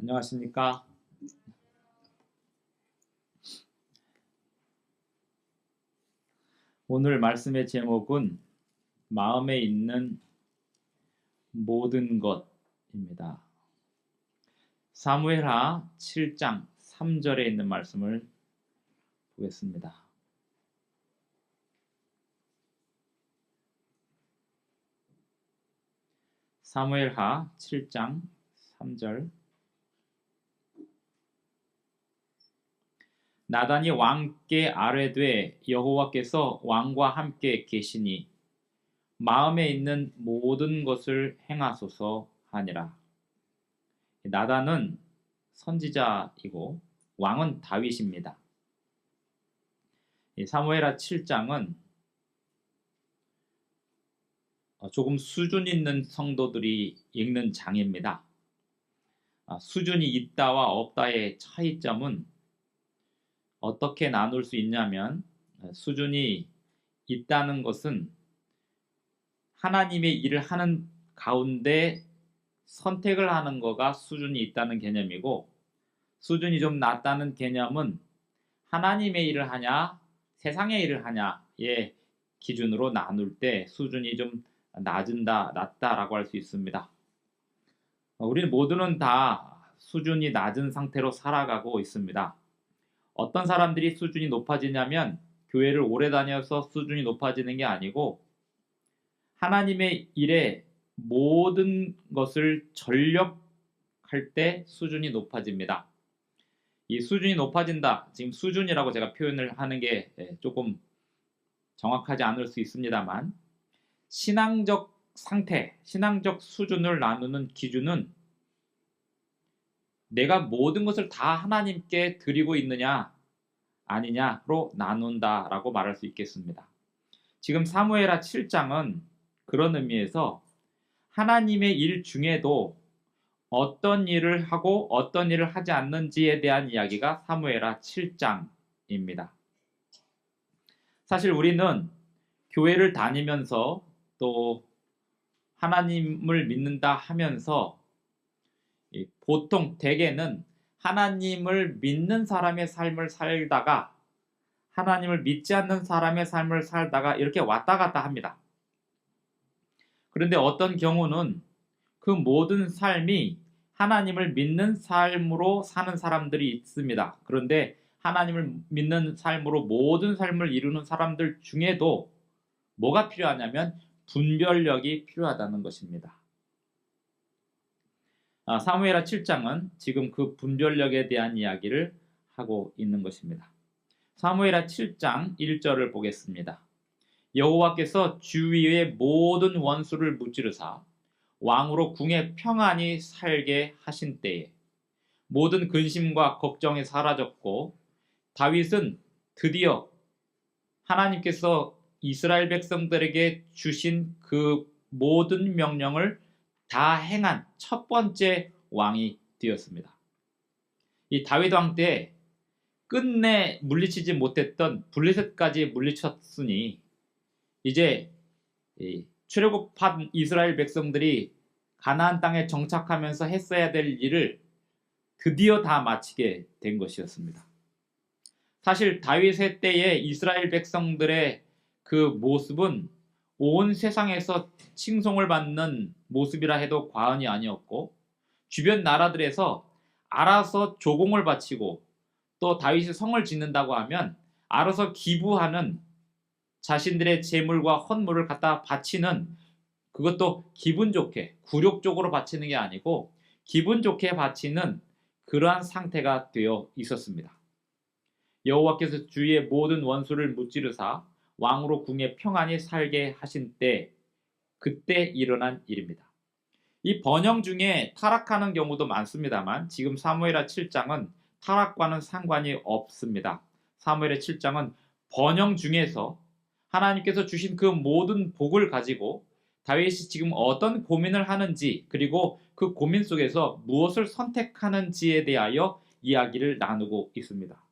안녕하십니까? 오늘 말씀의 제목은 마음에 있는 모든 것입니다. 사무엘하 7장 3절에 있는 말씀을 보겠습니다. 사무엘하 7장 3절. 나단이 왕께 아뢰되 여호와께서 왕과 함께 계시니 마음에 있는 모든 것을 행하소서 하니라. 나단은 선지자이고 왕은 다윗입니다. 사무엘하 7장은 조금 수준 있는 성도들이 읽는 장입니다. 수준이 있다와 없다의 차이점은 어떻게 나눌 수 있냐면, 수준이 있다는 것은 하나님의 일을 하는 가운데 선택을 하는 거가 수준이 있다는 개념이고, 수준이 좀 낮다는 개념은 하나님의 일을 하냐 세상의 일을 하냐의 기준으로 나눌 때 수준이 좀 낮다라고 할 수 있습니다. 우리는 모두는 다 수준이 낮은 상태로 살아가고 있습니다. 어떤 사람들이 수준이 높아지냐면 교회를 오래 다녀서 수준이 높아지는 게 아니고 하나님의 일에 모든 것을 전력할 때 수준이 높아집니다. 이 수준이 높아진다, 지금 수준이라고 제가 표현을 하는 게 조금 정확하지 않을 수 있습니다만, 신앙적 상태, 신앙적 수준을 나누는 기준은 내가 모든 것을 다 하나님께 드리고 있느냐 아니냐로 나눈다라고 말할 수 있겠습니다. 지금 사무엘하 7장은 그런 의미에서 하나님의 일 중에도 어떤 일을 하고 어떤 일을 하지 않는지에 대한 이야기가 사무엘하 7장입니다. 사실 우리는 교회를 다니면서 또 하나님을 믿는다 하면서 보통 대개는 하나님을 믿는 사람의 삶을 살다가 하나님을 믿지 않는 사람의 삶을 살다가 이렇게 왔다 갔다 합니다. 그런데 어떤 경우는 그 모든 삶이 하나님을 믿는 삶으로 사는 사람들이 있습니다. 그런데 하나님을 믿는 삶으로 모든 삶을 이루는 사람들 중에도 뭐가 필요하냐면 분별력이 필요하다는 것입니다. 사무엘하 7장은 지금 그 분별력에 대한 이야기를 하고 있는 것입니다. 사무엘하 7장 1절을 보겠습니다. 여호와께서 주위의 모든 원수를 무찌르사 왕으로 궁에 평안히 살게 하신 때에 모든 근심과 걱정이 사라졌고 다윗은 드디어 하나님께서 이스라엘 백성들에게 주신 그 모든 명령을 다 행한 첫 번째 왕이 되었습니다. 이 다윗 왕 때 끝내 물리치지 못했던 블레셋까지 물리쳤으니 이제 출애굽한 이스라엘 백성들이 가나안 땅에 정착하면서 했어야 될 일을 드디어 다 마치게 된 것이었습니다. 사실 다윗의 때에 이스라엘 백성들의 그 모습은 온 세상에서 칭송을 받는 모습이라 해도 과언이 아니었고, 주변 나라들에서 알아서 조공을 바치고 또 다윗이 성을 짓는다고 하면 알아서 기부하는, 자신들의 재물과 헌물을 갖다 바치는, 그것도 기분 좋게 굴욕적으로 바치는 게 아니고 기분 좋게 바치는 그러한 상태가 되어 있었습니다. 여호와께서 주위의 모든 원수를 무찌르사 왕으로 궁에 평안히 살게 하신 때, 그때 일어난 일입니다. 이 번영 중에 타락하는 경우도 많습니다만 지금 사무엘하 7장은 타락과는 상관이 없습니다. 사무엘하 7장은 번영 중에서 하나님께서 주신 그 모든 복을 가지고 다윗이 지금 어떤 고민을 하는지, 그리고 그 고민 속에서 무엇을 선택하는지에 대하여 이야기를 나누고 있습니다.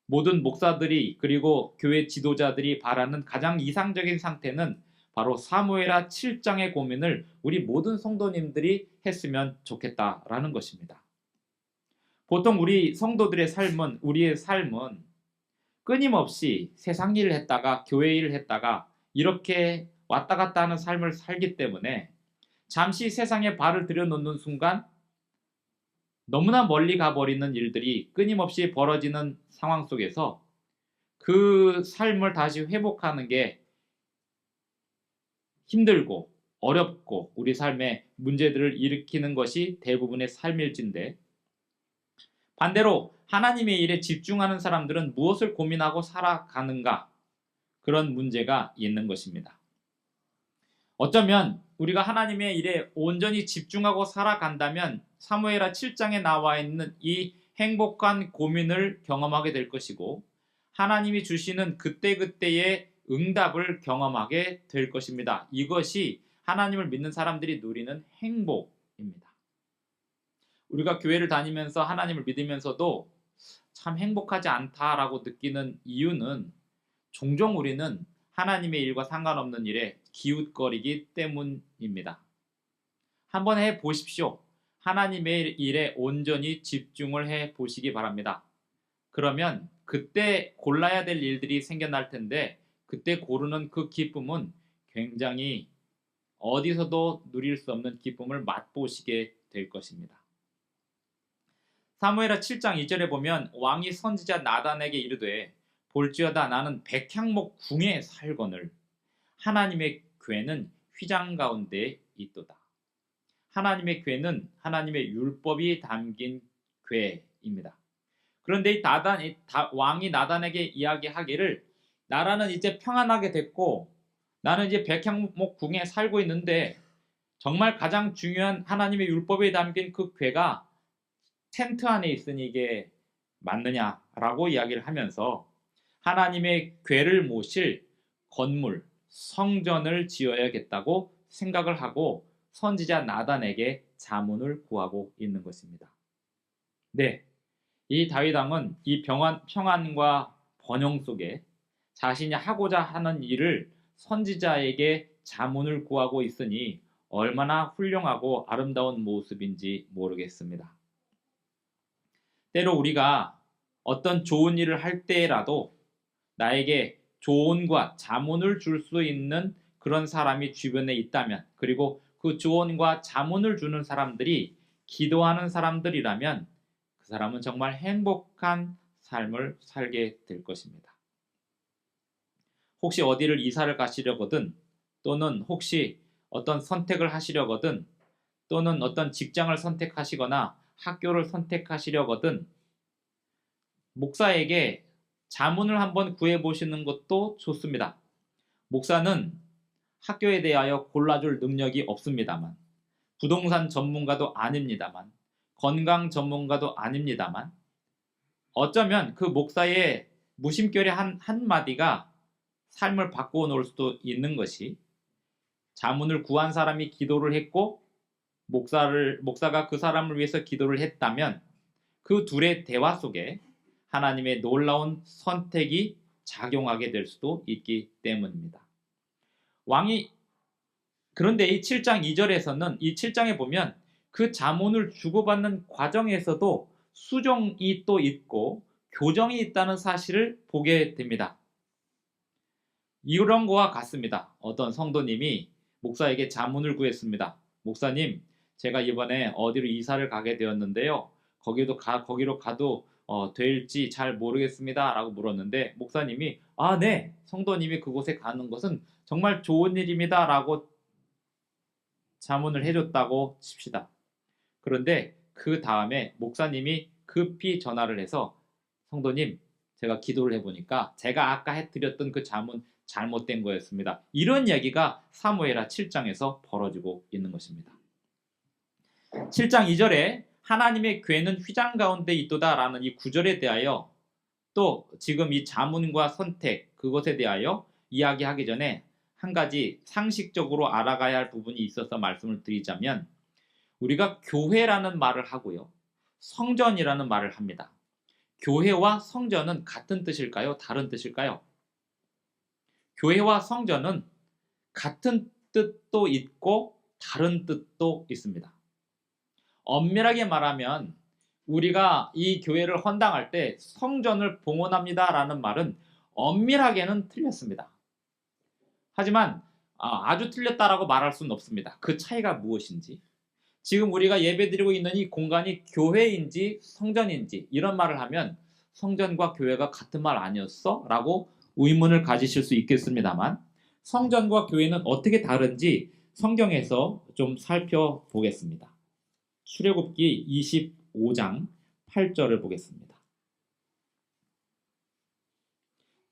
모든 목사들이 그리고 교회 지도자들이 바라는 가장 이상적인 상태는 바로 사무엘하 7장의 고민을 우리 모든 성도님들이 했으면 좋겠다라는 것입니다. 보통 우리의 삶은 끊임없이 세상 일을 했다가 교회 일을 했다가 이렇게 왔다 갔다 하는 삶을 살기 때문에 잠시 세상에 발을 들여놓는 순간 너무나 멀리 가버리는 일들이 끊임없이 벌어지는 상황 속에서 그 삶을 다시 회복하는 게 힘들고 어렵고 우리 삶에 문제들을 일으키는 것이 대부분의 삶일진데, 반대로 하나님의 일에 집중하는 사람들은 무엇을 고민하고 살아가는가, 그런 문제가 있는 것입니다. 어쩌면 우리가 하나님의 일에 온전히 집중하고 살아간다면 사무엘하 7장에 나와 있는 이 행복한 고민을 경험하게 될 것이고 하나님이 주시는 그때그때의 응답을 경험하게 될 것입니다. 이것이 하나님을 믿는 사람들이 누리는 행복입니다. 우리가 교회를 다니면서 하나님을 믿으면서도 참 행복하지 않다라고 느끼는 이유는 종종 우리는 하나님의 일과 상관없는 일에 기웃거리기 때문입니다. 한번 해보십시오. 하나님의 일에 온전히 집중을 해보시기 바랍니다. 그러면 그때 골라야 될 일들이 생겨날 텐데 그때 고르는 그 기쁨은 굉장히 어디서도 누릴 수 없는 기쁨을 맛보시게 될 것입니다. 사무엘하 7장 2절에 보면 왕이 선지자 나단에게 이르되 볼지어다 나는 백향목 궁에 살거늘 하나님의 궤는 휘장 가운데 있도다. 하나님의 궤는 하나님의 율법이 담긴 궤입니다. 그런데 이 왕이 나단에게 이야기하기를 나라는 이제 평안하게 됐고 나는 이제 백향목 궁에 살고 있는데 정말 가장 중요한 하나님의 율법에 담긴 그 궤가 텐트 안에 있으니 이게 맞느냐라고 이야기를 하면서 하나님의 궤를 모실 건물, 성전을 지어야겠다고 생각을 하고 선지자 나단에게 자문을 구하고 있는 것입니다. 네, 이 다윗 왕은 이 평안과 번영 속에 자신이 하고자 하는 일을 선지자에게 자문을 구하고 있으니 얼마나 훌륭하고 아름다운 모습인지 모르겠습니다. 때로 우리가 어떤 좋은 일을 할 때라도 나에게 조언과 자문을 줄 수 있는 그런 사람이 주변에 있다면, 그리고 그 조언과 자문을 주는 사람들이 기도하는 사람들이라면 그 사람은 정말 행복한 삶을 살게 될 것입니다. 혹시 어디를 이사를 가시려거든, 또는 혹시 어떤 선택을 하시려거든, 또는 어떤 직장을 선택하시거나 학교를 선택하시려거든 목사에게 자문을 한번 구해보시는 것도 좋습니다. 목사는 학교에 대하여 골라줄 능력이 없습니다만, 부동산 전문가도 아닙니다만, 건강 전문가도 아닙니다만, 어쩌면 그 목사의 무심결의 한마디가 삶을 바꾸어 놓을 수도 있는 것이, 자문을 구한 사람이 기도를 했고 목사가 그 사람을 위해서 기도를 했다면 그 둘의 대화 속에 하나님의 놀라운 선택이 작용하게 될 수도 있기 때문입니다. 그런데 이 7장 2절에서는, 이 7장에 보면 그 자문을 주고받는 과정에서도 수정이 또 있고 교정이 있다는 사실을 보게 됩니다. 이런 거와 같습니다. 어떤 성도님이 목사에게 자문을 구했습니다. 목사님, 제가 이번에 어디로 이사를 가게 되었는데요. 거기로 가도 될지 잘 모르겠습니다 라고 물었는데 목사님이 네, 성도님이 그곳에 가는 것은 정말 좋은 일입니다 라고 자문을 해줬다고 칩시다. 그런데 그 다음에 목사님이 급히 전화를 해서 성도님, 제가 기도를 해보니까 제가 아까 해드렸던 그 자문 잘못된 거였습니다. 이런 얘기가 사무엘하 7장에서 벌어지고 있는 것입니다. 7장 2절에 하나님의 궤는 휘장 가운데 있도다 라는 이 구절에 대하여, 또 지금 이 자문과 선택, 그것에 대하여 이야기하기 전에 한 가지 상식적으로 알아가야 할 부분이 있어서 말씀을 드리자면, 우리가 교회라는 말을 하고요, 성전이라는 말을 합니다. 교회와 성전은 같은 뜻일까요? 다른 뜻일까요? 교회와 성전은 같은 뜻도 있고 다른 뜻도 있습니다. 엄밀하게 말하면 우리가 이 교회를 헌당할 때 성전을 봉헌합니다라는 말은 엄밀하게는 틀렸습니다. 하지만 아주 틀렸다라고 말할 수는 없습니다. 그 차이가 무엇인지, 지금 우리가 예배드리고 있는 이 공간이 교회인지 성전인지 이런 말을 하면 성전과 교회가 같은 말 아니었어? 라고 의문을 가지실 수 있겠습니다만, 성전과 교회는 어떻게 다른지 성경에서 좀 살펴보겠습니다. 출애굽기 25장 8절을 보겠습니다.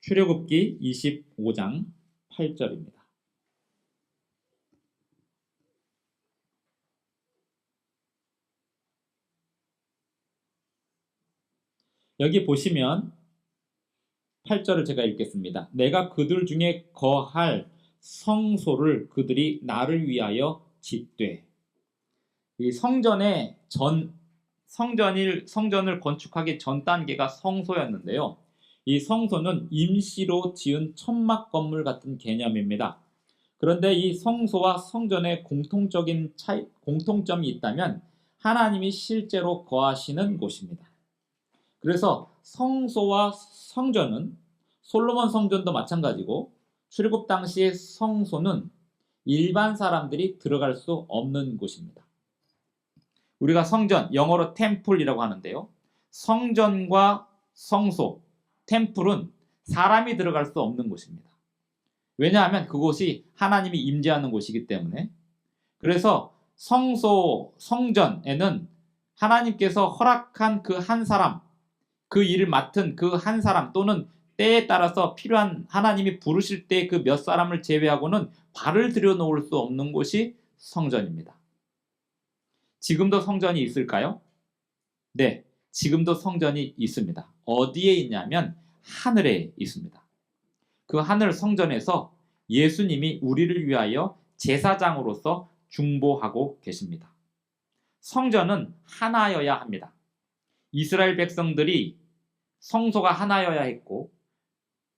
출애굽기 25장 8절입니다. 여기 보시면 8절을 제가 읽겠습니다. 내가 그들 중에 거할 성소를 그들이 나를 위하여 짓되. 이 성전을 건축하기 전 단계가 성소였는데요. 이 성소는 임시로 지은 천막 건물 같은 개념입니다. 그런데 이 성소와 성전의 공통점이 있다면 하나님이 실제로 거하시는 곳입니다. 그래서 성소와 성전은, 솔로몬 성전도 마찬가지고 출애굽 당시의 성소는 일반 사람들이 들어갈 수 없는 곳입니다. 우리가 성전, 영어로 템플이라고 하는데요. 성전과 성소, 템플은 사람이 들어갈 수 없는 곳입니다. 왜냐하면 그곳이 하나님이 임재하는 곳이기 때문에. 그래서 성소, 성전에는 하나님께서 허락한 그 한 사람, 그 일을 맡은 그 한 사람, 또는 때에 따라서 필요한, 하나님이 부르실 때 그 몇 사람을 제외하고는 발을 들여놓을 수 없는 곳이 성전입니다. 지금도 성전이 있을까요? 네, 지금도 성전이 있습니다. 어디에 있냐면 하늘에 있습니다. 그 하늘 성전에서 예수님이 우리를 위하여 제사장으로서 중보하고 계십니다. 성전은 하나여야 합니다. 이스라엘 백성들이 성소가 하나여야 했고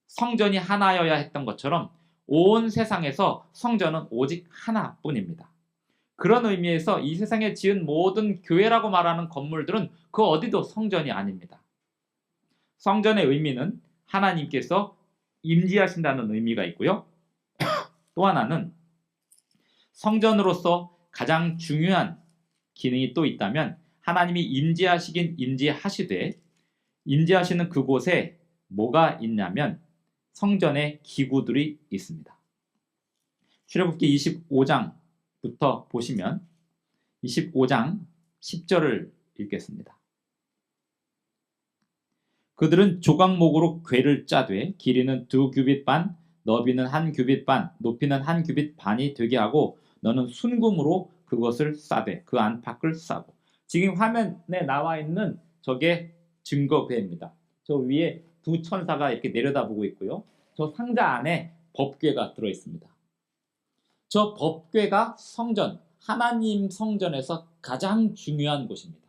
성전이 하나여야 했던 것처럼 온 세상에서 성전은 오직 하나뿐입니다. 그런 의미에서 이 세상에 지은 모든 교회라고 말하는 건물들은 그 어디도 성전이 아닙니다. 성전의 의미는 하나님께서 임재하신다는 의미가 있고요. 또 하나는 성전으로서 가장 중요한 기능이 또 있다면, 하나님이 임재하시긴 임재하시되 임재하시는 그곳에 뭐가 있냐면 성전의 기구들이 있습니다. 출애굽기 25장부터 보시면 25장 10절을 읽겠습니다. 그들은 조각목으로 궤를 짜되 길이는 2규빗 반, 너비는 1규빗 반, 높이는 1규빗 반이 되게 하고 너는 순금으로 그것을 싸되 그 안팎을 싸고. 지금 화면에 나와 있는 저게 증거궤입니다. 저 위에 두 천사가 이렇게 내려다보고 있고요. 저 상자 안에 법궤가 들어있습니다. 저 법궤가 성전, 하나님 성전에서 가장 중요한 곳입니다.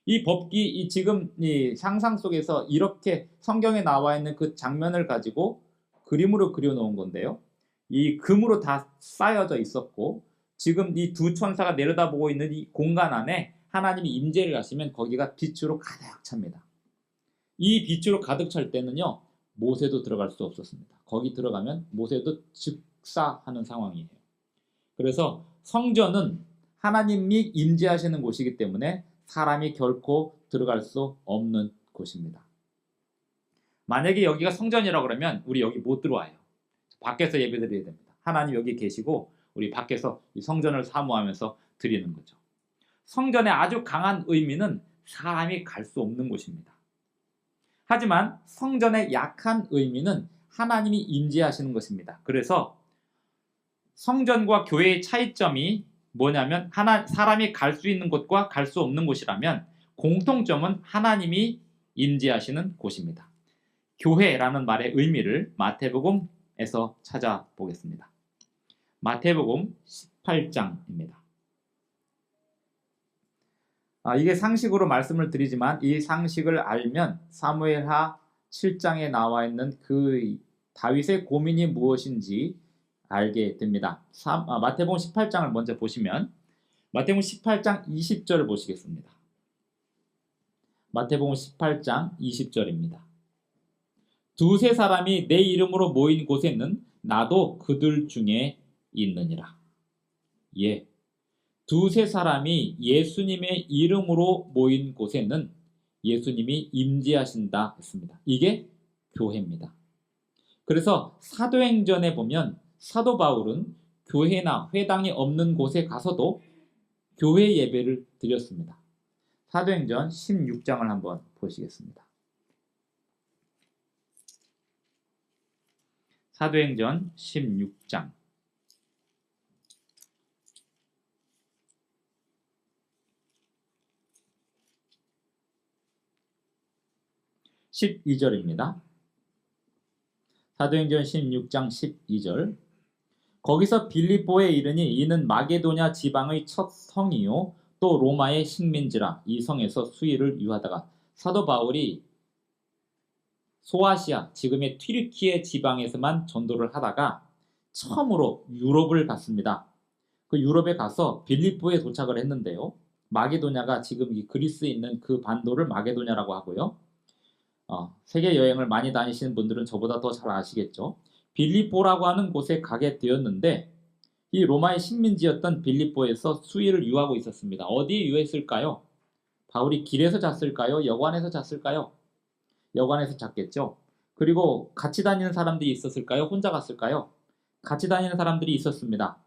이 법궤, 지금 이 상상 속에서 이렇게 성경에 나와 있는 그 장면을 가지고 그림으로 그려놓은 건데요. 이 금으로 다 쌓여져 있었고, 지금 이 두 천사가 내려다보고 있는 이 공간 안에 하나님이 임재를 하시면 거기가 빛으로 가득 찹니다. 이 빛으로 가득 찰 때는요, 모세도 들어갈 수 없었습니다. 거기 들어가면 모세도 즉사하는 상황이에요. 그래서 성전은 하나님이 임재하시는 곳이기 때문에 사람이 결코 들어갈 수 없는 곳입니다. 만약에 여기가 성전이라고 그러면 우리 여기 못 들어와요. 밖에서 예배드려야 됩니다. 하나님 여기 계시고 우리 밖에서 이 성전을 사모하면서 드리는 거죠. 성전의 아주 강한 의미는 사람이 갈 수 없는 곳입니다. 하지만 성전의 약한 의미는 하나님이 임재하시는 것입니다. 그래서 성전과 교회의 차이점이 뭐냐면, 사람이 갈 수 있는 곳과 갈 수 없는 곳이라면 공통점은 하나님이 임재하시는 곳입니다. 교회라는 말의 의미를 마태복음에서 찾아보겠습니다. 마태복음 18장입니다. 이게 상식으로 말씀을 드리지만 이 상식을 알면 사무엘하 7장에 나와 있는 그 다윗의 고민이 무엇인지 알게 됩니다. 마태복음 18장을 먼저 보시면 마태복음 18장 20절을 보시겠습니다. 마태복음 18장 20절입니다. 두세 사람이 내 이름으로 모인 곳에는 나도 그들 중에 있느니라. 예, 두세 사람이 예수님의 이름으로 모인 곳에는 예수님이 임재하신다 했습니다. 이게 교회입니다. 그래서 사도행전에 보면 사도 바울은 교회나 회당이 없는 곳에 가서도 교회 예배를 드렸습니다. 사도행전 16장을 한번 보시겠습니다. 사도행전 16장 12절입니다. 사도행전 16장 12절 거기서 빌립보에 이르니 이는 마게도냐 지방의 첫 성이요 또 로마의 식민지라. 이 성에서 수의를 유하다가 사도 바울이 소아시아 지금의 튀르키예 지방에서만 전도를 하다가 처음으로 유럽을 갔습니다. 그 유럽에 가서 빌립보에 도착을 했는데요. 마게도냐가 지금 이 그리스에 있는 그 반도를 마게도냐라고 하고요. 세계 여행을 많이 다니시는 분들은 저보다 더 잘 아시겠죠. 빌립보라고 하는 곳에 가게 되었는데 이 로마의 식민지였던 빌립보에서 수의를 유하고 있었습니다. 어디에 유했을까요? 바울이 길에서 잤을까요? 여관에서 잤을까요? 여관에서 잤겠죠. 그리고 같이 다니는 사람들이 있었을까요? 혼자 갔을까요? 같이 다니는 사람들이 있었습니다.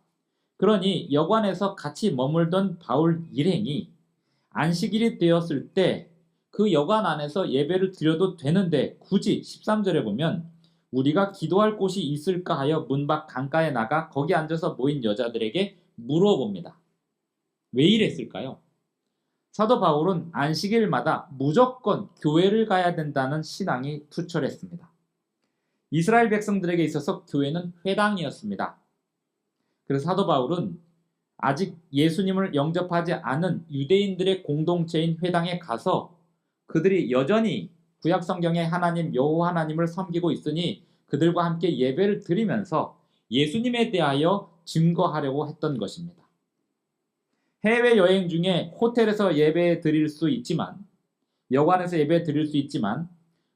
그러니 여관에서 같이 머물던 바울 일행이 안식일이 되었을 때 그 여관 안에서 예배를 드려도 되는데 굳이 13절에 보면 우리가 기도할 곳이 있을까 하여 문 밖 강가에 나가 거기 앉아서 모인 여자들에게 물어봅니다. 왜 이랬을까요? 사도 바울은 안식일마다 무조건 교회를 가야 된다는 신앙이 투철했습니다. 이스라엘 백성들에게 있어서 교회는 회당이었습니다. 그래서 사도 바울은 아직 예수님을 영접하지 않은 유대인들의 공동체인 회당에 가서 그들이 여전히 구약 성경의 하나님 여호와 하나님을 섬기고 있으니 그들과 함께 예배를 드리면서 예수님에 대하여 증거하려고 했던 것입니다. 해외여행 중에 호텔에서 예배 드릴 수 있지만 여관에서 예배 드릴 수 있지만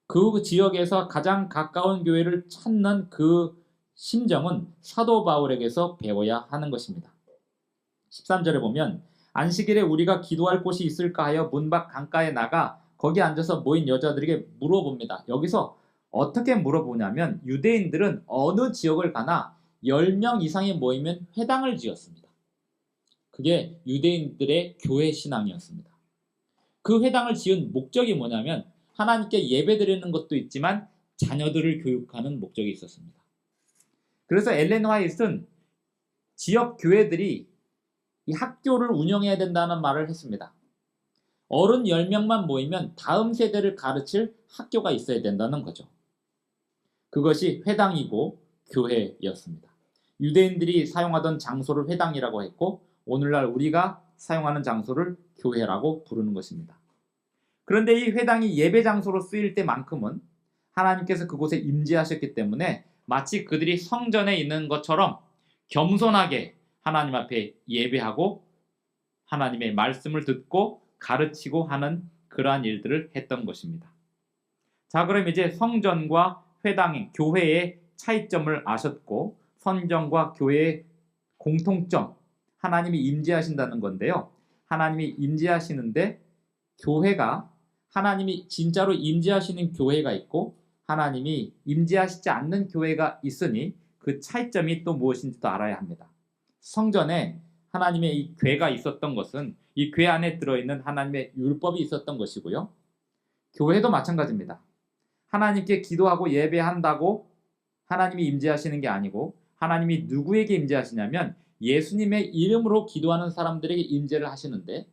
그 지역에서 가장 가까운 교회를 찾는 그 심정은 사도 바울에게서 배워야 하는 것입니다. 13절에 보면 안식일에 우리가 기도할 곳이 있을까 하여 문 밖 강가에 나가 거기 앉아서 모인 여자들에게 물어봅니다. 여기서 어떻게 물어보냐면 유대인들은 어느 지역을 가나 10명 이상이 모이면 회당을 지었습니다. 그게 유대인들의 교회 신앙이었습니다. 그 회당을 지은 목적이 뭐냐면 하나님께 예배드리는 것도 있지만 자녀들을 교육하는 목적이 있었습니다. 그래서 엘렌 화이트는 지역 교회들이 이 학교를 운영해야 된다는 말을 했습니다. 어른 10명만 모이면 다음 세대를 가르칠 학교가 있어야 된다는 거죠. 그것이 회당이고 교회였습니다. 유대인들이 사용하던 장소를 회당이라고 했고 오늘날 우리가 사용하는 장소를 교회라고 부르는 것입니다. 그런데 이 회당이 예배 장소로 쓰일 때만큼은 하나님께서 그곳에 임재하셨기 때문에 마치 그들이 성전에 있는 것처럼 겸손하게 하나님 앞에 예배하고 하나님의 말씀을 듣고 가르치고 하는 그러한 일들을 했던 것입니다. 자, 그럼 이제 성전과 회당의 교회의 차이점을 아셨고 성전과 교회의 공통점, 하나님이 임재하신다는 건데요. 하나님이 임재하시는데 교회가 하나님이 진짜로 임재하시는 교회가 있고 하나님이 임재하시지 않는 교회가 있으니 그 차이점이 또 무엇인지도 알아야 합니다. 성전에 하나님의 이 궤가 있었던 것은 이 궤 안에 들어있는 하나님의 율법이 있었던 것이고요. 교회도 마찬가지입니다. 하나님께 기도하고 예배한다고 하나님이 임재하시는 게 아니고 하나님이 누구에게 임재하시냐면 예수님의 이름으로 기도하는 사람들에게 임재를 하시는데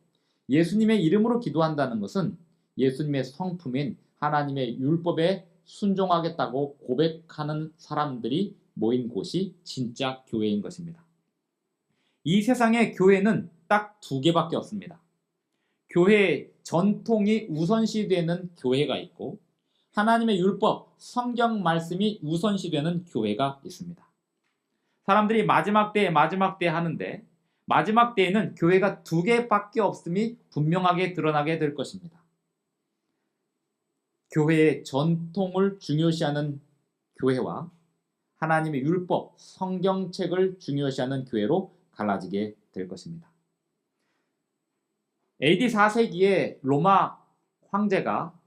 예수님의 이름으로 기도한다는 것은 예수님의 성품인 하나님의 율법에 순종하겠다고 고백하는 사람들이 모인 곳이 진짜 교회인 것입니다. 이 세상에 교회는 딱 두 개밖에 없습니다. 교회의 전통이 우선시되는 교회가 있고 하나님의 율법, 성경 말씀이 우선시되는 교회가 있습니다. 사람들이 마지막 때 하는데 마지막 때에는 교회가 2개밖에 없음이 분명하게 드러나게 될 것입니다. 교회의 전통을 중요시하는 교회와 하나님의 율법, 성경책을 중요시하는 교회로 갈라지게 될 것입니다. AD 4세기에 로마 황제가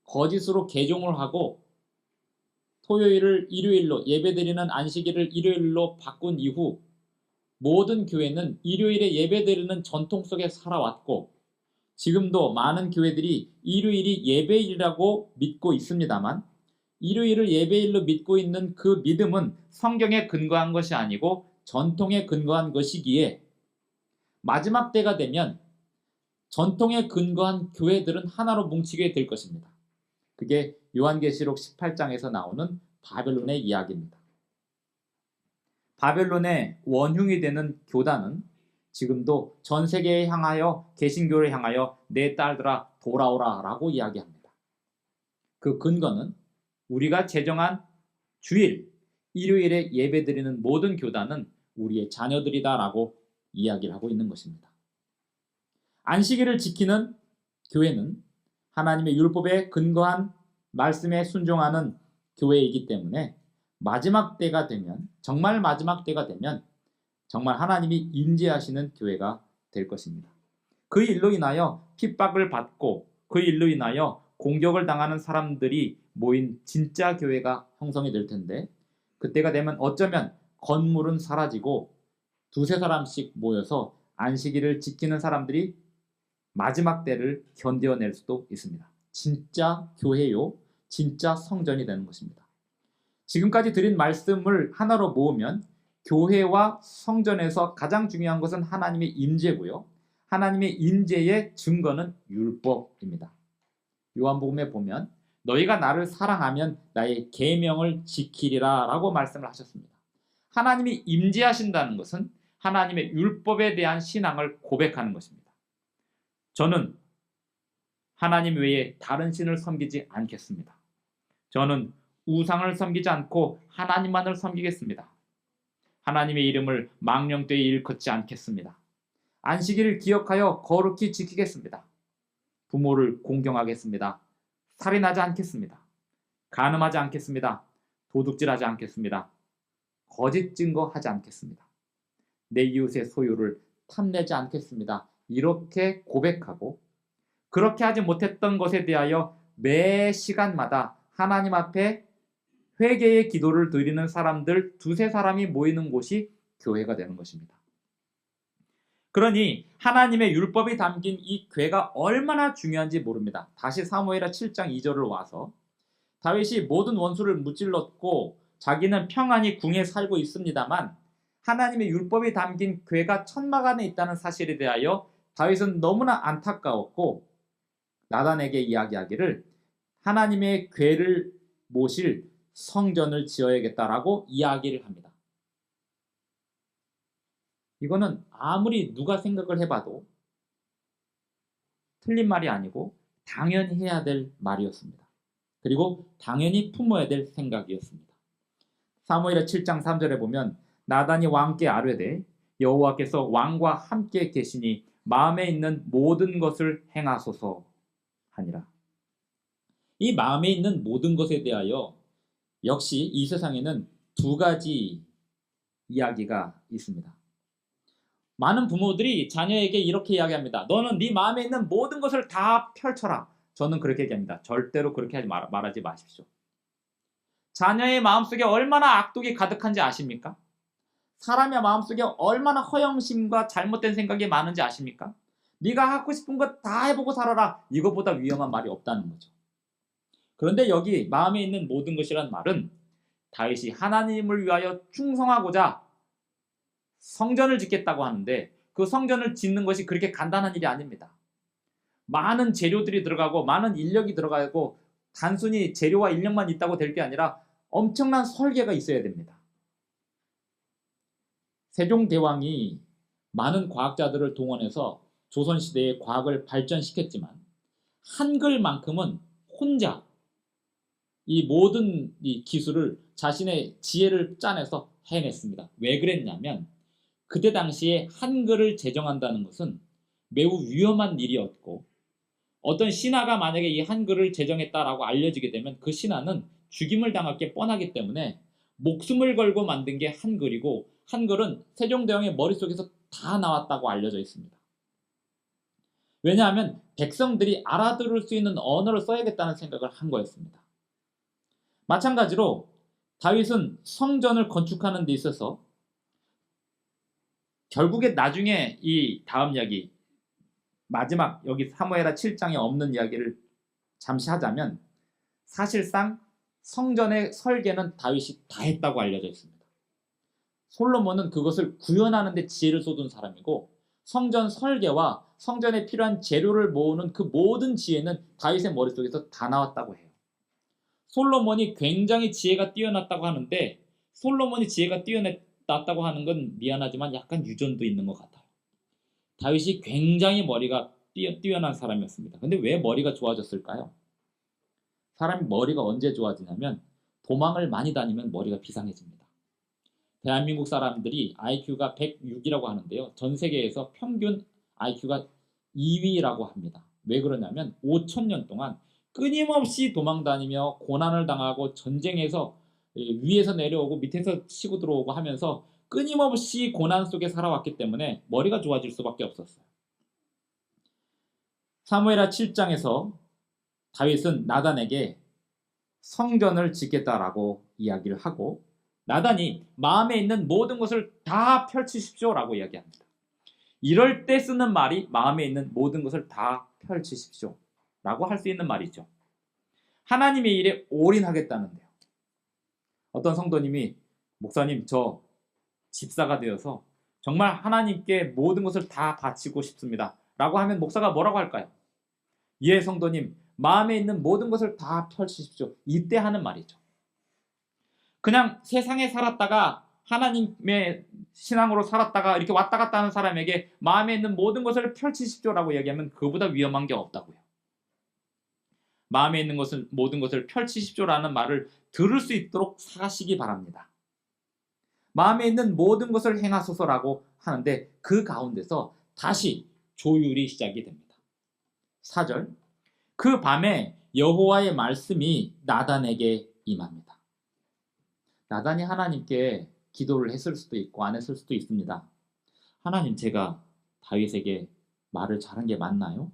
거짓으로 개종을 하고 토요일을 일요일로, 예배드리는 안식일을 일요일로 바꾼 이후 모든 교회는 일요일에 예배드리는 전통 속에 살아왔고 지금도 많은 교회들이 일요일이 예배일이라고 믿고 있습니다만 일요일을 예배일로 믿고 있는 그 믿음은 성경에 근거한 것이 아니고 전통에 근거한 것이기에 마지막 때가 되면 전통에 근거한 교회들은 하나로 뭉치게 될 것입니다. 그게 요한계시록 18장에서 나오는 바벨론의 이야기입니다. 바벨론의 원흉이 되는 교단은 지금도 전 세계에 향하여 개신교를 향하여 내 딸들아 돌아오라 라고 이야기합니다. 그 근거는 우리가 제정한 주일, 일요일에 예배드리는 모든 교단은 우리의 자녀들이다 라고 이야기를 하고 있는 것입니다. 안식일을 지키는 교회는 하나님의 율법에 근거한 말씀에 순종하는 교회이기 때문에 마지막 때가 되면 정말 마지막 때가 되면 정말 하나님이 임재하시는 교회가 될 것입니다. 그 일로 인하여 핍박을 받고 그 일로 인하여 공격을 당하는 사람들이 모인 진짜 교회가 형성이 될 텐데 그때가 되면 어쩌면 건물은 사라지고 2-3사람씩 모여서 안식일을 지키는 사람들이 마지막 때를 견뎌낼 수도 있습니다. 진짜 교회요, 진짜 성전이 되는 것입니다. 지금까지 드린 말씀을 하나로 모으면 교회와 성전에서 가장 중요한 것은 하나님의 임재고요. 하나님의 임재의 증거는 율법입니다. 요한복음에 보면 너희가 나를 사랑하면 나의 계명을 지키리라 라고 말씀을 하셨습니다. 하나님이 임재하신다는 것은 하나님의 율법에 대한 신앙을 고백하는 것입니다. 저는 하나님 외에 다른 신을 섬기지 않겠습니다. 저는 우상을 섬기지 않고 하나님만을 섬기겠습니다. 하나님의 이름을 망령되이 일컫지 않겠습니다. 안식일을 기억하여 거룩히 지키겠습니다. 부모를 공경하겠습니다. 살인하지 않겠습니다. 간음하지 않겠습니다. 도둑질하지 않겠습니다. 거짓 증거하지 않겠습니다. 내 이웃의 소유를 탐내지 않겠습니다. 이렇게 고백하고 그렇게 하지 못했던 것에 대하여 매 시간마다 하나님 앞에 회개의 기도를 드리는 사람들 2-3사람이 모이는 곳이 교회가 되는 것입니다. 그러니 하나님의 율법이 담긴 이 궤가 얼마나 중요한지 모릅니다. 다시 사무엘하 7장 2절을 와서 다윗이 모든 원수를 무찔렀고 자기는 평안히 궁에 살고 있습니다만 하나님의 율법이 담긴 궤가 천막 안에 있다는 사실에 대하여 다윗은 너무나 안타까웠고 나단에게 이야기하기를 하나님의 궤를 모실 성전을 지어야겠다라고 이야기를 합니다. 이거는 아무리 누가 생각을 해봐도 틀린 말이 아니고 당연히 해야 될 말이었습니다. 그리고 당연히 품어야 될 생각이었습니다. 사무엘하 7장 3절에 보면 나단이 왕께 아뢰되 여호와께서 왕과 함께 계시니 마음에 있는 모든 것을 행하소서 하니라. 이 마음에 있는 모든 것에 대하여 역시 이 세상에는 2가지 이야기가 있습니다. 많은 부모들이 자녀에게 이렇게 이야기합니다. 너는 네 마음에 있는 모든 것을 다 펼쳐라. 저는 그렇게 얘기합니다. 절대로 그렇게 말하지 마십시오. 자녀의 마음속에 얼마나 악독이 가득한지 아십니까? 사람의 마음속에 얼마나 허영심과 잘못된 생각이 많은지 아십니까? 네가 하고 싶은 거 다 해보고 살아라. 이것보다 위험한 말이 없다는 거죠. 그런데 여기 마음에 있는 모든 것이란 말은 다윗이 하나님을 위하여 충성하고자 성전을 짓겠다고 하는데 그 성전을 짓는 것이 그렇게 간단한 일이 아닙니다. 많은 재료들이 들어가고 많은 인력이 들어가고 단순히 재료와 인력만 있다고 될 게 아니라 엄청난 설계가 있어야 됩니다. 세종대왕이 많은 과학자들을 동원해서 조선시대의 과학을 발전시켰지만 한글만큼은 혼자 이 모든 이 기술을 자신의 지혜를 짜내서 해냈습니다. 왜 그랬냐면 그때 당시에 한글을 제정한다는 것은 매우 위험한 일이었고 어떤 신하가 만약에 이 한글을 제정했다라고 알려지게 되면 그 신하는 죽임을 당할 게 뻔하기 때문에 목숨을 걸고 만든 게 한글이고 한글은 세종대왕의 머릿속에서 다 나왔다고 알려져 있습니다. 왜냐하면 백성들이 알아들을 수 있는 언어를 써야겠다는 생각을 한 거였습니다. 마찬가지로 다윗은 성전을 건축하는 데 있어서 결국에 나중에 이 다음 이야기 마지막 여기 사무엘하 7장에 없는 이야기를 잠시 하자면 사실상 성전의 설계는 다윗이 다 했다고 알려져 있습니다. 솔로몬은 그것을 구현하는 데 지혜를 쏟은 사람이고 성전 설계와 성전에 필요한 재료를 모으는 그 모든 지혜는 다윗의 머릿속에서 다 나왔다고 해요. 솔로몬이 굉장히 지혜가 뛰어났다고 하는데 솔로몬이 지혜가 뛰어났다고 하는 건 미안하지만 약간 유전도 있는 것 같아요. 다윗이 굉장히 머리가 뛰어난 사람이었습니다. 근데 왜 머리가 좋아졌을까요? 사람이 머리가 언제 좋아지냐면 도망을 많이 다니면 머리가 비상해집니다. 대한민국 사람들이 IQ가 106이라고 하는데요. 전 세계에서 평균 IQ가 2위라고 합니다. 왜 그러냐면 5,000년 동안 끊임없이 도망다니며 고난을 당하고 전쟁에서 위에서 내려오고 밑에서 치고 들어오고 하면서 끊임없이 고난 속에 살아왔기 때문에 머리가 좋아질 수밖에 없었어요. 사무엘하 7장에서 다윗은 나단에게 성전을 짓겠다라고 이야기를 하고 나단이 마음에 있는 모든 것을 다 펼치십시오라고 이야기합니다. 이럴 때 쓰는 말이 마음에 있는 모든 것을 다 펼치십시오라고 할 수 있는 말이죠. 하나님의 일에 올인하겠다는데요. 어떤 성도님이 목사님 저 집사가 되어서 정말 하나님께 모든 것을 다 바치고 싶습니다 라고 하면 목사가 뭐라고 할까요? 예 성도님 마음에 있는 모든 것을 다 펼치십시오. 이때 하는 말이죠. 그냥 세상에 살았다가 하나님의 신앙으로 살았다가 이렇게 왔다 갔다 하는 사람에게 마음에 있는 모든 것을 펼치십시오라고 얘기하면 그보다 위험한 게 없다고요. 마음에 있는 것을 모든 것을 펼치십시오라는 말을 들을 수 있도록 사시기 바랍니다. 마음에 있는 모든 것을 행하소서라고 하는데 그 가운데서 다시 조율이 시작이 됩니다. 4절 그 밤에 여호와의 말씀이 나단에게 임합니다. 나단이 하나님께 기도를 했을 수도 있고 안 했을 수도 있습니다. 하나님 제가 다윗에게 말을 잘한 게 맞나요?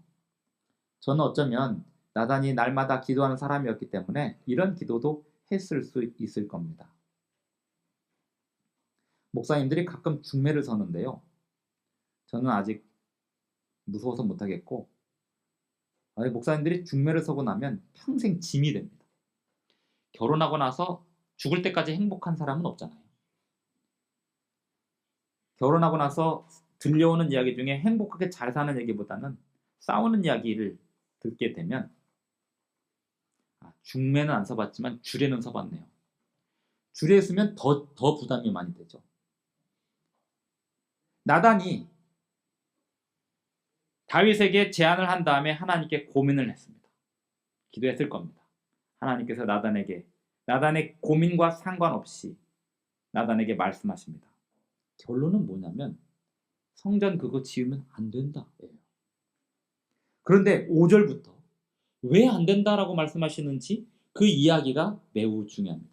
저는 어쩌면 나단이 날마다 기도하는 사람이었기 때문에 이런 기도도 했을 수 있을 겁니다. 목사님들이 가끔 중매를 서는데요. 저는 아직 무서워서 못하겠고 목사님들이 중매를 서고 나면 평생 짐이 됩니다. 결혼하고 나서 죽을 때까지 행복한 사람은 없잖아요. 결혼하고 나서 들려오는 이야기 중에 행복하게 잘 사는 얘기보다는 싸우는 이야기를 듣게 되면 중매는 안 서봤지만 주례는 서봤네요. 주례 쓰면 더 부담이 많이 되죠. 나단이 다윗에게 제안을 한 다음에 하나님께 고민을 했습니다. 기도했을 겁니다. 하나님께서 나단의 고민과 상관없이 나단에게 말씀하십니다. 결론은 뭐냐면 성전 그거 지으면 안 된다. 그런데 5절부터 왜 안 된다라고 말씀하시는지 그 이야기가 매우 중요합니다.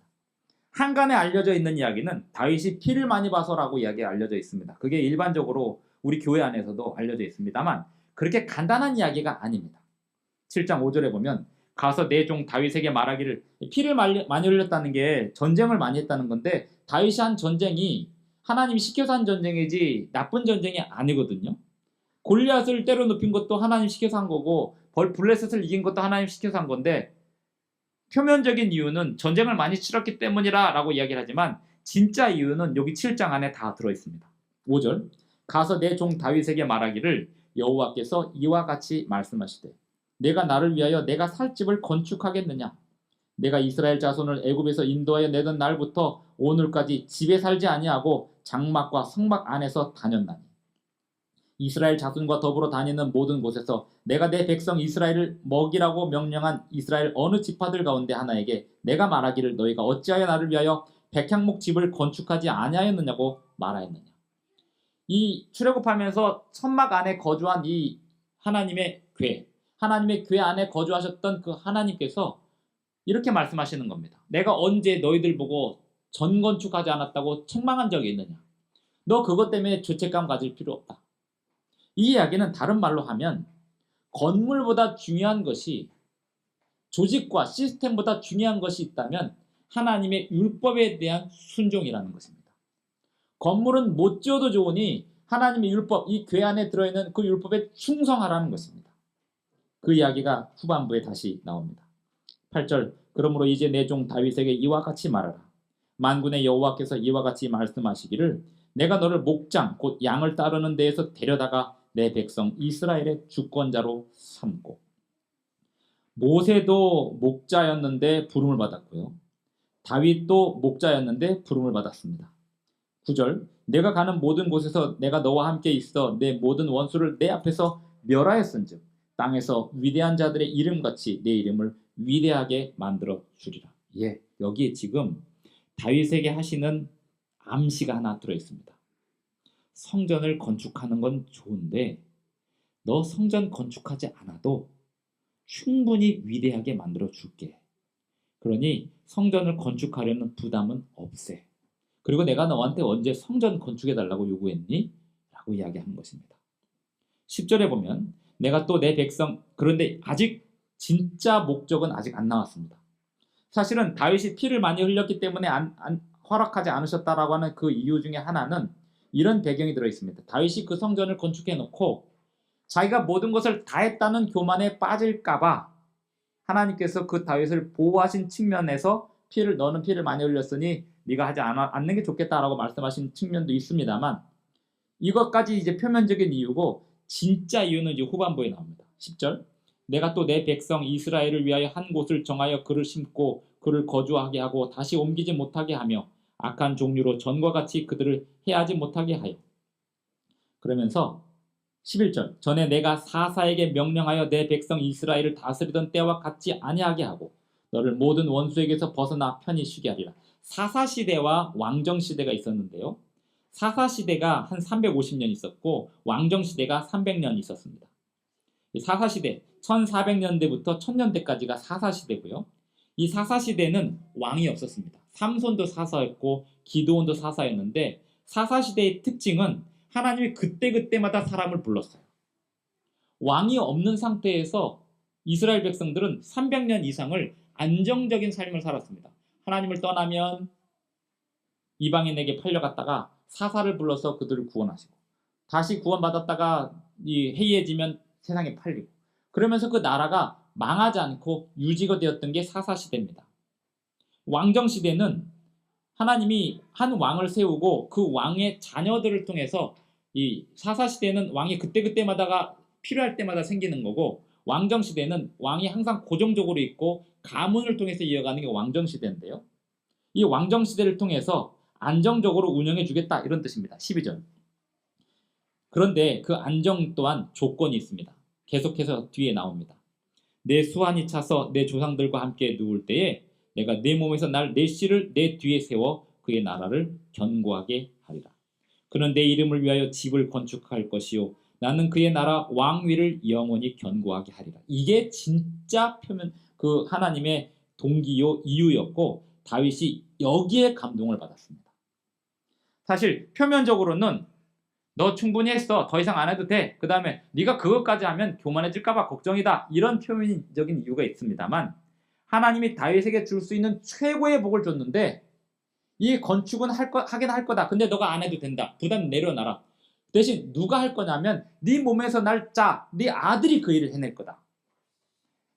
한간에 알려져 있는 이야기는 다윗이 피를 많이 봐서라고 이야기가 알려져 있습니다. 그게 일반적으로 우리 교회 안에서도 알려져 있습니다만 그렇게 간단한 이야기가 아닙니다. 7장 5절에 보면 가서 내 종 다윗에게 말하기를 피를 많이 흘렸다는 게 전쟁을 많이 했다는 건데 다윗이 한 전쟁이 하나님이 시켜서 한 전쟁이지 나쁜 전쟁이 아니거든요. 골리앗을 때려 눕힌 것도 하나님 시켜서 한 거고 블레셋을 이긴 것도 하나님 시켜서 한 건데 표면적인 이유는 전쟁을 많이 치렀기 때문이라 라고 이야기를 하지만 진짜 이유는 여기 7장 안에 다 들어있습니다. 5절 가서 내 종 다윗에게 말하기를 여호와께서 이와 같이 말씀하시되 내가 나를 위하여 내가 살 집을 건축하겠느냐 내가 이스라엘 자손을 애굽에서 인도하여 내던 날부터 오늘까지 집에 살지 아니하고 장막과 성막 안에서 다녔나니 이스라엘 자손과 더불어 다니는 모든 곳에서 내가 내 백성 이스라엘을 먹이라고 명령한 이스라엘 어느 지파들 가운데 하나에게 내가 말하기를 너희가 어찌하여 나를 위하여 백향목 집을 건축하지 아니하였느냐고 말하였느냐. 이 출애굽하면서 천막 안에 거주한 이 하나님의 궤 안에 거주하셨던 그 하나님께서 이렇게 말씀하시는 겁니다. 내가 언제 너희들 보고 전 건축하지 않았다고 책망한 적이 있느냐. 너 그것 때문에 죄책감 가질 필요 없다. 이 이야기는 다른 말로 하면 건물보다 중요한 것이, 조직과 시스템보다 중요한 것이 있다면 하나님의 율법에 대한 순종이라는 것입니다. 건물은 못 지어도 좋으니 하나님의 율법, 이 궤 안에 들어있는 그 율법에 충성하라는 것입니다. 그 이야기가 후반부에 다시 나옵니다. 8절, 그러므로 이제 내 종 다윗에게 이와 같이 말하라. 만군의 여호와께서 이와 같이 말씀하시기를 내가 너를 목장 곧 양을 따르는 데에서 데려다가 내 백성 이스라엘의 주권자로 삼고. 모세도 목자였는데 부름을 받았고요. 다윗도 목자였는데 부름을 받았습니다. 9절, 내가 가는 모든 곳에서 내가 너와 함께 있어 내 모든 원수를 내 앞에서 멸하였은즉 땅에서 위대한 자들의 이름같이 내 이름을 위대하게 만들어 주리라. 예, 여기에 지금 다윗에게 하시는 암시가 하나 들어있습니다. 성전을 건축하는 건 좋은데 너 성전 건축하지 않아도 충분히 위대하게 만들어 줄게. 그러니 성전을 건축하려는 부담은 없애. 그리고 내가 너한테 언제 성전 건축해달라고 요구했니? 라고 이야기하는 것입니다. 10절에 보면 내가 또 내 백성, 그런데 아직 진짜 목적은 아직 안 나왔습니다. 사실은 다윗이 피를 많이 흘렸기 때문에 허락하지 않으셨다라고 하는 그 이유 중에 하나는 이런 배경이 들어있습니다. 다윗이 그 성전을 건축해 놓고 자기가 모든 것을 다 했다는 교만에 빠질까봐 하나님께서 그 다윗을 보호하신 측면에서 너는 피를 많이 흘렸으니 네가 하지 않는 게 좋겠다라고 말씀하신 측면도 있습니다만, 이것까지 이제 표면적인 이유고 진짜 이유는 이제 후반부에 나옵니다. 10절, 내가 또 내 백성 이스라엘을 위하여 한 곳을 정하여 그를 심고 그를 거주하게 하고 다시 옮기지 못하게 하며 악한 종류로 전과 같이 그들을 해하지 못하게 하여. 그러면서 11절, 전에 내가 사사에게 명령하여 내 백성 이스라엘을 다스리던 때와 같지 아니하게 하고 너를 모든 원수에게서 벗어나 편히 쉬게 하리라. 사사시대와 왕정시대가 있었는데요, 사사시대가 한 350년 있었고 왕정시대가 300년 있었습니다. 사사시대 1400년대부터 1000년대까지가 사사시대고요. 이 사사시대는 왕이 없었습니다. 삼손도 사사였고 기드온도 사사였는데, 사사시대의 특징은 하나님이 그때그때마다 사람을 불렀어요. 왕이 없는 상태에서 이스라엘 백성들은 300년 이상을 안정적인 삶을 살았습니다. 하나님을 떠나면 이방인에게 팔려갔다가 사사를 불러서 그들을 구원하시고, 다시 구원받았다가 해이해지면 세상에 팔리고, 그러면서 그 나라가 망하지 않고 유지가 되었던 게 사사시대입니다. 왕정시대는 하나님이 한 왕을 세우고 그 왕의 자녀들을 통해서, 이 사사시대는 왕이 그때그때마다가 필요할 때마다 생기는 거고, 왕정시대는 왕이 항상 고정적으로 있고 가문을 통해서 이어가는 게 왕정시대인데요, 이 왕정시대를 통해서 안정적으로 운영해 주겠다, 이런 뜻입니다. 12절. 그런데 그 안정 또한 조건이 있습니다. 계속해서 뒤에 나옵니다. 내 수완이 차서 내 조상들과 함께 누울 때에 내가 내 몸에서 내 씨를 내 뒤에 세워 그의 나라를 견고하게 하리라. 그는 내 이름을 위하여 집을 건축할 것이요 나는 그의 나라 왕위를 영원히 견고하게 하리라. 이게 진짜 그 하나님의 동기요 이유였고, 다윗이 여기에 감동을 받았습니다. 사실 표면적으로는 너 충분히 했어, 더 이상 안 해도 돼, 그 다음에 네가 그것까지 하면 교만해질까봐 걱정이다, 이런 표면적인 이유가 있습니다만, 하나님이 다윗에게 줄 수 있는 최고의 복을 줬는데, 이 건축은 하긴 할 거다, 근데 너가 안 해도 된다, 부담 내려놔라. 대신 누가 할 거냐면 네 몸에서 날 네 아들이 그 일을 해낼 거다.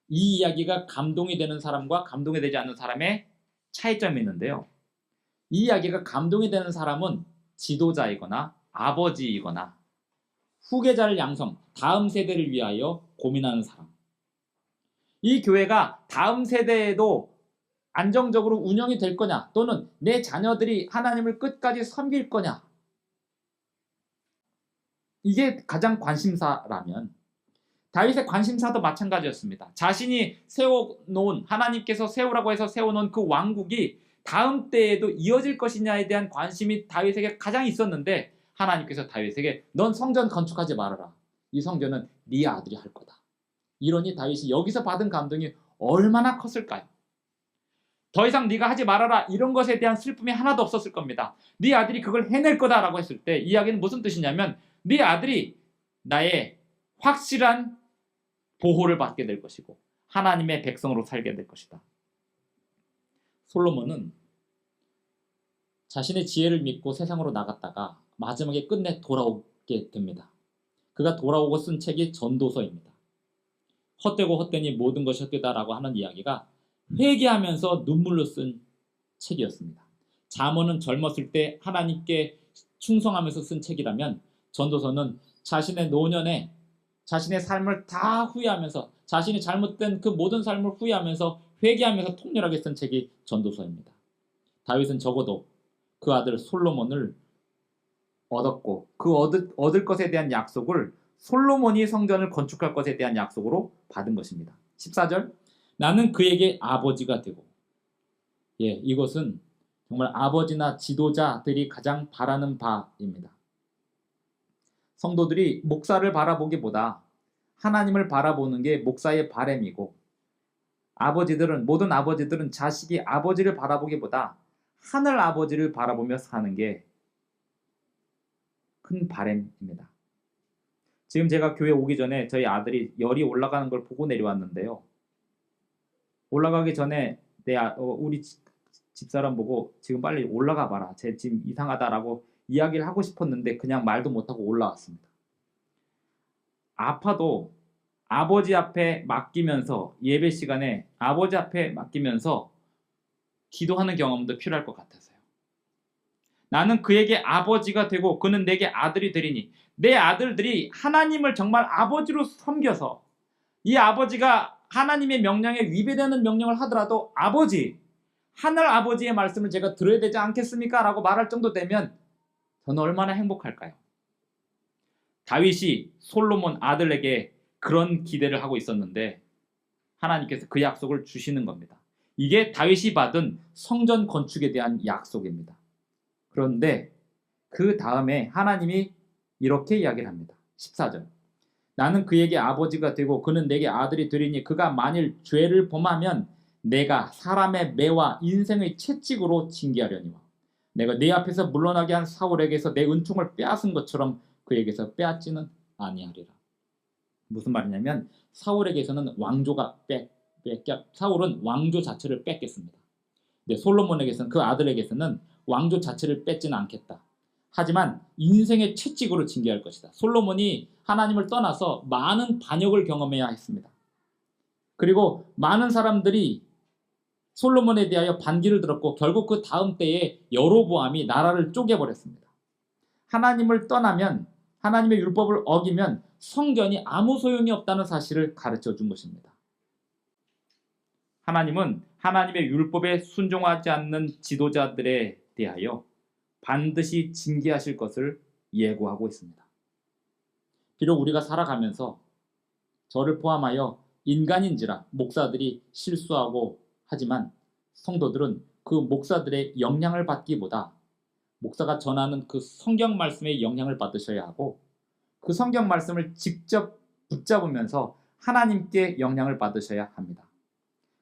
이 이야기가 감동이 되는 사람과 감동이 되지 않는 사람의 차이점이 있는데요, 이 이야기가 감동이 되는 사람은 지도자이거나 아버지이거나 후계자를 양성, 다음 세대를 위하여 고민하는 사람. 이 교회가 다음 세대에도 안정적으로 운영이 될 거냐, 또는 내 자녀들이 하나님을 끝까지 섬길 거냐, 이게 가장 관심사라면 다윗의 관심사도 마찬가지였습니다. 자신이 세워놓은, 하나님께서 세우라고 해서 세워놓은 그 왕국이 다음 때에도 이어질 것이냐에 대한 관심이 다윗에게 가장 있었는데, 하나님께서 다윗에게 넌 성전 건축하지 말아라. 이 성전은 네 아들이 할 거다. 이러니 다윗이 여기서 받은 감동이 얼마나 컸을까요? 더 이상 네가 하지 말아라 이런 것에 대한 슬픔이 하나도 없었을 겁니다. 네 아들이 그걸 해낼 거다라고 했을 때 이야기는 무슨 뜻이냐면, 네 아들이 나의 확실한 보호를 받게 될 것이고 하나님의 백성으로 살게 될 것이다. 솔로몬은 자신의 지혜를 믿고 세상으로 나갔다가 마지막에 끝내 돌아오게 됩니다. 그가 돌아오고 쓴 책이 전도서입니다. 헛되고 헛되니 모든 것이 헛되다라고 하는 이야기가 회개하면서 눈물로 쓴 책이었습니다. 잠언은 젊었을 때 하나님께 충성하면서 쓴 책이라면, 전도서는 자신의 노년에 자신의 삶을 다 후회하면서, 자신이 잘못된 그 모든 삶을 후회하면서 회개하면서 통렬하게 쓴 책이 전도서입니다. 다윗은 적어도 그 아들 솔로몬을 얻었고, 그 얻을 것에 대한 약속을 솔로몬이 성전을 건축할 것에 대한 약속으로 받은 것입니다. 14절, 나는 그에게 아버지가 되고. 이것은 정말 아버지나 지도자들이 가장 바라는 바입니다. 성도들이 목사를 바라보기보다 하나님을 바라보는 게 목사의 바람이고, 모든 아버지들은 자식이 아버지를 바라보기보다 하늘 아버지를 바라보며 사는 게 큰 바람입니다. 지금 제가 교회 오기 전에 저희 아들이 열이 올라가는 걸 보고 내려왔는데요. 올라가기 전에 우리 집사람 보고 지금 빨리 올라가 봐라, 쟤 지금 이상하다라고 이야기를 하고 싶었는데 그냥 말도 못하고 올라왔습니다. 아파도 아버지 앞에 맡기면서, 예배 시간에 아버지 앞에 맡기면서 기도하는 경험도 필요할 것 같아서요. 나는 그에게 아버지가 되고 그는 내게 아들이 되리니, 내 아들들이 하나님을 정말 아버지로 섬겨서, 이 아버지가 하나님의 명령에 위배되는 명령을 하더라도 아버지, 하늘 아버지의 말씀을 제가 들어야 되지 않겠습니까? 라고 말할 정도 되면 저는 얼마나 행복할까요? 다윗이 솔로몬 아들에게 그런 기대를 하고 있었는데 하나님께서 그 약속을 주시는 겁니다. 이게 다윗이 받은 성전 건축에 대한 약속입니다. 그런데 그 다음에 하나님이 이렇게 이야기를 합니다. 14절, 나는 그에게 아버지가 되고 그는 내게 아들이 되리니 그가 만일 죄를 범하면 내가 사람의 매와 인생의 채찍으로 징계하려니와 내가 네 앞에서 물러나게 한 사울에게서 내 은총을 빼앗은 것처럼 그에게서 빼앗지는 아니하리라. 무슨 말이냐면, 사울에게서는 사울은 왕조 자체를 뺏겠습니다. 근데 솔로몬에게서는, 그 아들에게서는 왕조 자체를 뺏지는 않겠다. 하지만 인생의 채찍으로 징계할 것이다. 솔로몬이 하나님을 떠나서 많은 반역을 경험해야 했습니다. 그리고 많은 사람들이 솔로몬에 대하여 반기를 들었고 결국 그 다음 때에 여로보암이 나라를 쪼개버렸습니다. 하나님을 떠나면, 하나님의 율법을 어기면 성전이 아무 소용이 없다는 사실을 가르쳐 준 것입니다. 하나님은 하나님의 율법에 순종하지 않는 지도자들에 대하여 반드시 징계하실 것을 예고하고 있습니다. 비록 우리가 살아가면서 저를 포함하여 인간인지라 목사들이 실수하고 하지만 성도들은 그 목사들의 영향을 받기보다 목사가 전하는 그 성경 말씀의 영향을 받으셔야 하고, 그 성경 말씀을 직접 붙잡으면서 하나님께 영향을 받으셔야 합니다.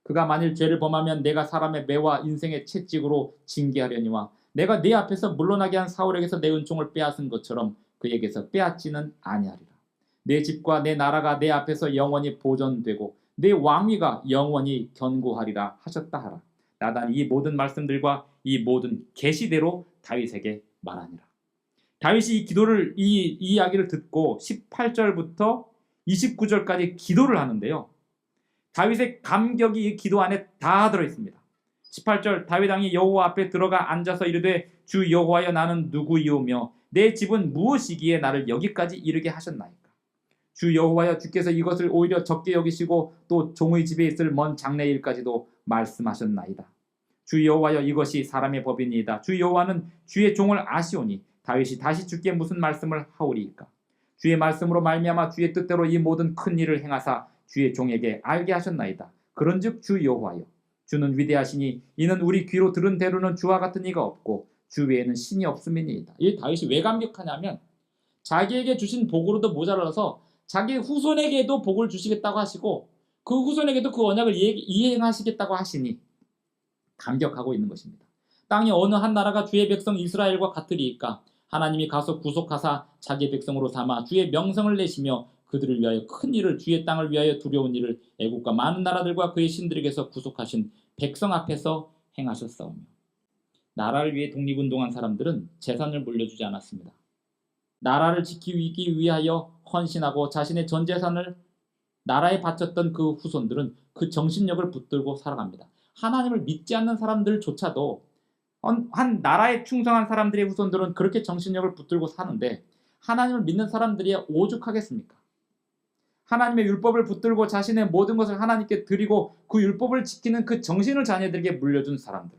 그가 만일 죄를 범하면 내가 사람의 매와 인생의 채찍으로 징계하려니와 내가 네 앞에서 물러나게 한 사울에게서 내 은총을 빼앗은 것처럼 그에게서 빼앗지는 아니하리라. 내 집과 내 나라가 내 앞에서 영원히 보존되고 내 왕위가 영원히 견고하리라 하셨다 하라. 나단 이 모든 말씀들과 이 모든 계시대로 다윗에게 말하니라. 다윗이 이 이야기를 듣고 18절부터 29절까지 기도를 하는데요. 다윗의 감격이 이 기도 안에 다 들어있습니다. 18절, 다윗 왕이 여호와 앞에 들어가 앉아서 이르되 주 여호와여 나는 누구이오며 내 집은 무엇이기에 나를 여기까지 이르게 하셨나이까. 주 여호와여 주께서 이것을 오히려 적게 여기시고 또 종의 집에 있을 먼 장래일까지도 말씀하셨나이다. 주 여호와여 이것이 사람의 법이니이다. 주 여호와는 주의 종을 아시오니 다윗이 다시 주께 무슨 말씀을 하오리이까. 주의 말씀으로 말미암아 주의 뜻대로 이 모든 큰 일을 행하사 주의 종에게 알게 하셨나이다. 그런즉 주 여호와여, 주는 위대하시니 이는 우리 귀로 들은 대로는 주와 같은 이가 없고 주 외에는 신이 없음이니이다. 이 다윗이 왜 감격하냐면 자기에게 주신 복으로도 모자라서 자기 후손에게도 복을 주시겠다고 하시고 그 후손에게도 그 언약을 이행하시겠다고 하시니 감격하고 있는 것입니다. 땅이 어느 한 나라가 주의 백성 이스라엘과 같으리이까? 하나님이 가서 구속하사 자기의 백성으로 삼아 주의 명성을 내시며 그들을 위하여 큰 일을, 주의 땅을 위하여 두려운 일을 애국과 많은 나라들과 그의 신들에게서 구속하신 백성 앞에서 행하셨사오며. 나라를 위해 독립운동한 사람들은 재산을 물려주지 않았습니다. 나라를 지키기 위하여 헌신하고 자신의 전 재산을 나라에 바쳤던 그 후손들은 그 정신력을 붙들고 살아갑니다. 하나님을 믿지 않는 사람들조차도 한 나라에 충성한 사람들의 후손들은 그렇게 정신력을 붙들고 사는데 하나님을 믿는 사람들이 오죽하겠습니까? 하나님의 율법을 붙들고 자신의 모든 것을 하나님께 드리고 그 율법을 지키는 그 정신을 자녀들에게 물려준 사람들,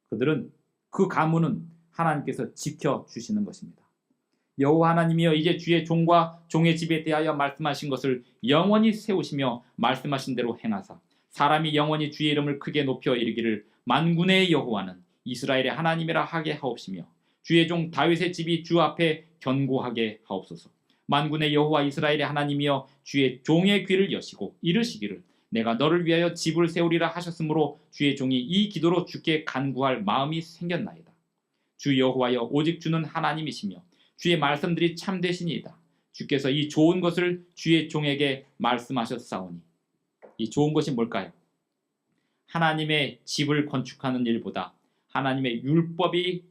그들은 그 가문은 하나님께서 지켜주시는 것입니다. 여호와 하나님이여, 이제 주의 종과 종의 집에 대하여 말씀하신 것을 영원히 세우시며 말씀하신 대로 행하사 사람이 영원히 주의 이름을 크게 높여 이르기를 만군의 여호와는 이스라엘의 하나님이라 하게 하옵시며 주의 종 다윗의 집이 주 앞에 견고하게 하옵소서. 만군의 여호와 이스라엘의 하나님이여, 주의 종의 귀를 여시고 이르시기를 내가 너를 위하여 집을 세우리라 하셨으므로 주의 종이 이 기도로 주께 간구할 마음이 생겼나이다. 주 여호와여, 오직 주는 하나님이시며 주의 말씀들이 참되시니이다. 주께서 이 좋은 것을 주의 종에게 말씀하셨사오니. 이 좋은 것이 뭘까요? 하나님의 집을 건축하는 일보다 하나님의 율법이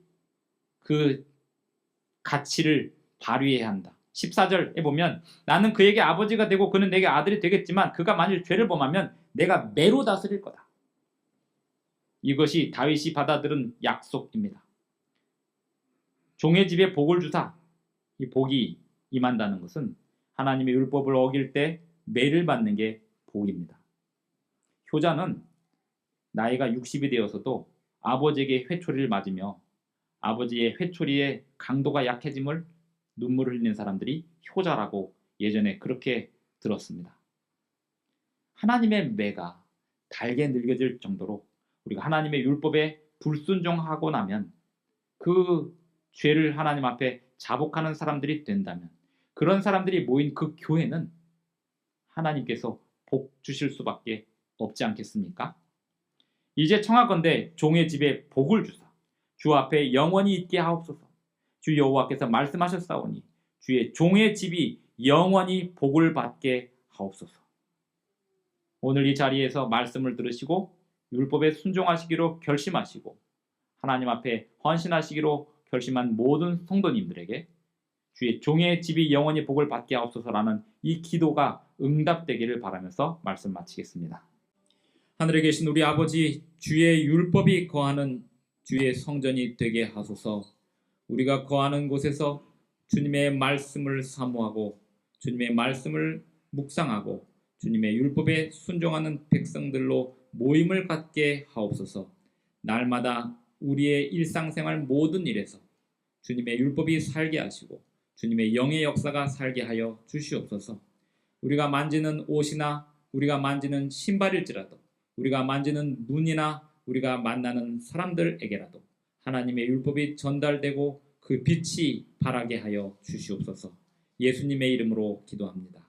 그 가치를 발휘해야 한다. 14절에 보면 나는 그에게 아버지가 되고 그는 내게 아들이 되겠지만 그가 만일 죄를 범하면 내가 매로 다스릴 거다. 이것이 다윗이 받아들은 약속입니다. 종의 집에 복을 주사 이 복이 임한다는 것은 하나님의 율법을 어길 때 매를 받는 게 복입니다. 효자는 나이가 60이 되어서도 아버지에게 회초리를 맞으며 아버지의 회초리의 강도가 약해짐을 눈물을 흘리는 사람들이 효자라고 예전에 그렇게 들었습니다. 하나님의 매가 달게 늙어질 정도로 우리가 하나님의 율법에 불순종하고 나면 그 죄를 하나님 앞에 자복하는 사람들이 된다면 그런 사람들이 모인 그 교회는 하나님께서 복 주실 수밖에 없지 않겠습니까? 이제 청하건대 종의 집에 복을 주사 주 앞에 영원히 있게 하옵소서. 주 여호와께서 말씀하셨사오니 주의 종의 집이 영원히 복을 받게 하옵소서. 오늘 이 자리에서 말씀을 들으시고 율법에 순종하시기로 결심하시고 하나님 앞에 헌신하시기로 결심한 모든 성도님들에게 주의 종의 집이 영원히 복을 받게 하옵소서라는 이 기도가 응답되기를 바라면서 말씀 마치겠습니다. 하늘에 계신 우리 아버지, 주의 율법이 거하는 주의 성전이 되게 하소서. 우리가 거하는 곳에서 주님의 말씀을 사모하고 주님의 말씀을 묵상하고 주님의 율법에 순종하는 백성들로 모임을 갖게 하옵소서. 날마다 우리의 일상생활 모든 일에서 주님의 율법이 살게 하시고 주님의 영의 역사가 살게 하여 주시옵소서. 우리가 만지는 옷이나 우리가 만지는 신발일지라도 우리가 만지는 문이나 우리가 만나는 사람들에게라도 하나님의 율법이 전달되고 그 빛이 발하게 하여 주시옵소서. 예수님의 이름으로 기도합니다.